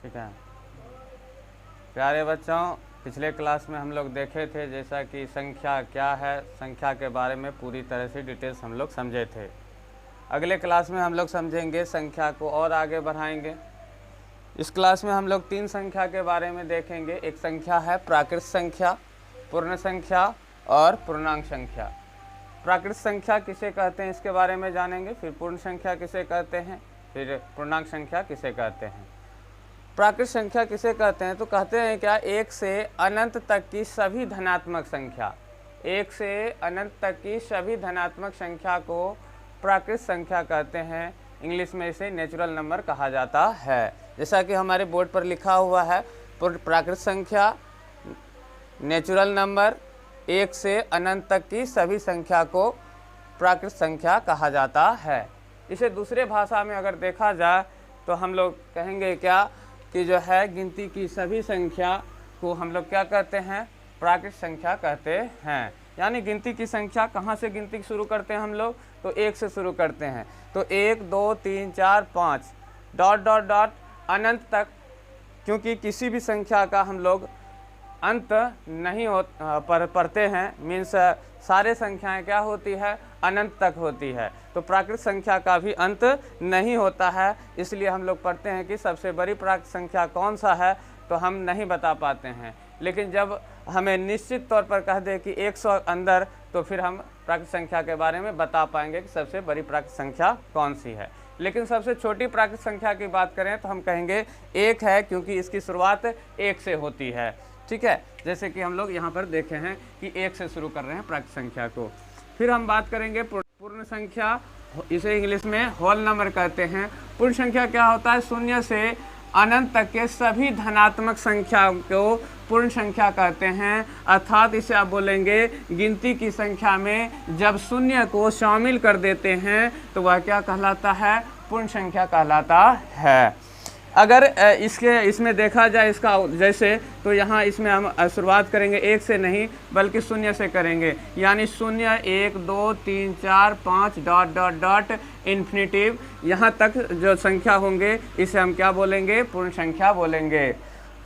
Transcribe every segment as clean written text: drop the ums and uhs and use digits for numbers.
ठीक है प्यारे बच्चों, पिछले क्लास में हम लोग देखे थे जैसा कि संख्या क्या है, संख्या के बारे में पूरी तरह से डिटेल्स हम लोग समझे थे। अगले क्लास में हम लोग समझेंगे, संख्या को और आगे बढ़ाएंगे। इस क्लास में हम लोग 3 संख्या के बारे में देखेंगे। एक संख्या है प्राकृत संख्या, पूर्ण संख्या और पूर्णांक संख्या। प्राकृत संख्या किसे कहते हैं इसके बारे में जानेंगे, फिर पूर्ण संख्या किसे कहते हैं, फिर पूर्णांक संख्या किसे कहते हैं। प्राकृत संख्या किसे कहते हैं तो कहते हैं क्या, 1 से अनंत तक की सभी धनात्मक संख्या, 1 से अनंत तक की सभी धनात्मक संख्या को प्राकृत संख्या कहते हैं। इंग्लिश में इसे नेचुरल नंबर कहा जाता है। जैसा कि हमारे बोर्ड पर लिखा हुआ है, प्राकृत संख्या नेचुरल नंबर, 1 से अनंत तक की सभी संख्या को प्राकृत संख्या कहा जाता है। इसे दूसरे भाषा में अगर देखा जाए तो हम लोग कहेंगे क्या कि जो है गिनती की सभी संख्या को हम लोग क्या कहते हैं, प्राकृत संख्या कहते हैं। यानी गिनती की संख्या कहाँ से गिनती शुरू करते हैं हम लोग, तो 1 से शुरू करते हैं। तो 1 2 3 4 5 डॉट डॉट डॉट अनंत तक, क्योंकि किसी भी संख्या का हम लोग अंत नहीं पढ़ते हैं, मीन्स सारे संख्याएं क्या होती है, अनंत तक होती है। तो प्राकृत संख्या का भी अंत नहीं होता है, इसलिए हम लोग पढ़ते हैं कि सबसे बड़ी प्राकृत संख्या कौन सा है, तो हम नहीं बता पाते हैं। लेकिन जब हमें निश्चित तौर पर कह दे कि 100 अंदर, तो फिर हम प्राकृत संख्या के बारे में बता पाएंगे कि सबसे बड़ी प्राकृत संख्या कौन सी है। लेकिन सबसे छोटी प्राकृत संख्या की बात करें तो हम कहेंगे 1 है, क्योंकि इसकी शुरुआत 1 से होती है। ठीक है, जैसे कि हम लोग यहाँ पर देखे हैं कि 1 से शुरू कर रहे हैं प्राकृत संख्या को। फिर हम बात करेंगे पूर्ण संख्या, इसे इंग्लिश में होल नंबर कहते हैं। पूर्ण संख्या क्या होता है, 0 से अनंत तक के सभी धनात्मक संख्या को पूर्ण संख्या कहते हैं। अर्थात इसे आप बोलेंगे गिनती की संख्या में जब 0 को शामिल कर देते हैं तो वह क्या कहलाता है, पूर्ण संख्या कहलाता है। अगर इसमें देखा जाए इसका जैसे, तो यहाँ इसमें हम शुरुआत करेंगे 1 से नहीं बल्कि 0 से करेंगे। यानी 0 1 2 3 4 5 डॉट डॉट डॉट इन्फिनिटिव, यहाँ तक जो संख्या होंगे इसे हम क्या बोलेंगे, पूर्ण संख्या बोलेंगे।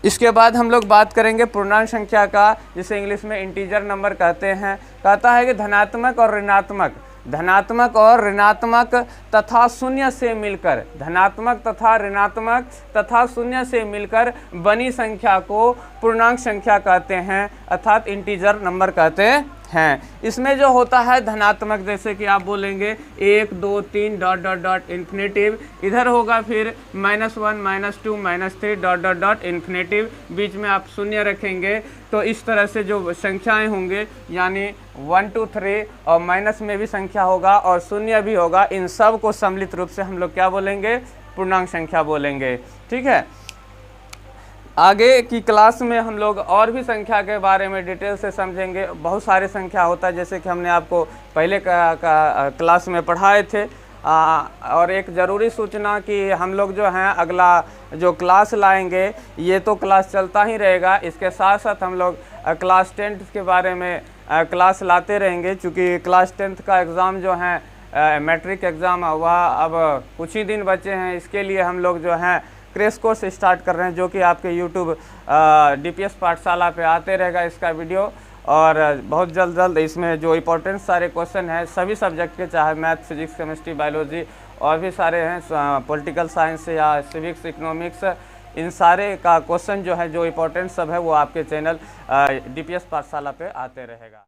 इसके बाद हम लोग बात करेंगे पूर्णांक संख्या का, जिसे इंग्लिश में इंटीजर नंबर कहते हैं। कहता है कि धनात्मक और ऋणात्मक, धनात्मक और ऋणात्मक तथा 0 से मिलकर, धनात्मक तथा ऋणात्मक तथा 0 से मिलकर बनी संख्या को पूर्णांक संख्या कहते हैं, अर्थात इंटीजर नंबर कहते हैं। इसमें जो होता है धनात्मक, जैसे कि आप बोलेंगे 1 2 3 डॉट डॉट डॉट इन्फिनेटिव, इधर होगा फिर -1 -2 -3 डॉट डॉट डॉट इन्फिनेटिव, बीच में आप 0 रखेंगे। तो इस तरह से जो संख्याएं होंगे, यानी 1 2 3 और माइनस में भी संख्या होगा और 0 भी होगा, इन सब को सम्मिलित रूप से हम लोग क्या बोलेंगे, पूर्णांक संख्या बोलेंगे। ठीक है, आगे की क्लास में हम लोग और भी संख्या के बारे में डिटेल से समझेंगे। बहुत सारे संख्या होता है, जैसे कि हमने आपको पहले क्लास में पढ़ाए थे। और एक ज़रूरी सूचना कि हम लोग जो हैं अगला जो क्लास लाएंगे, ये तो क्लास चलता ही रहेगा, इसके साथ साथ हम लोग क्लास 10 के बारे में क्लास लाते रहेंगे। चूँकि क्लास 10 का एग्ज़ाम जो है मैट्रिक एग्ज़ाम, वह अब कुछ ही दिन बचे हैं। इसके लिए हम लोग जो हैं क्रैश कोर्स स्टार्ट कर रहे हैं, जो कि आपके यूट्यूब DPS पाठशाला पे आते रहेगा इसका वीडियो। और बहुत जल्द इसमें जो इम्पोर्टेंट सारे क्वेश्चन हैं सभी सब्जेक्ट के, चाहे मैथ फिजिक्स केमिस्ट्री बायोलॉजी और भी सारे हैं, पॉलिटिकल साइंस या सिविक्स इकोनॉमिक्स, इन सारे का क्वेश्चन जो है जो इम्पोर्टेंट सब है वो आपके चैनल DPS पाठशाला पे आते रहेगा।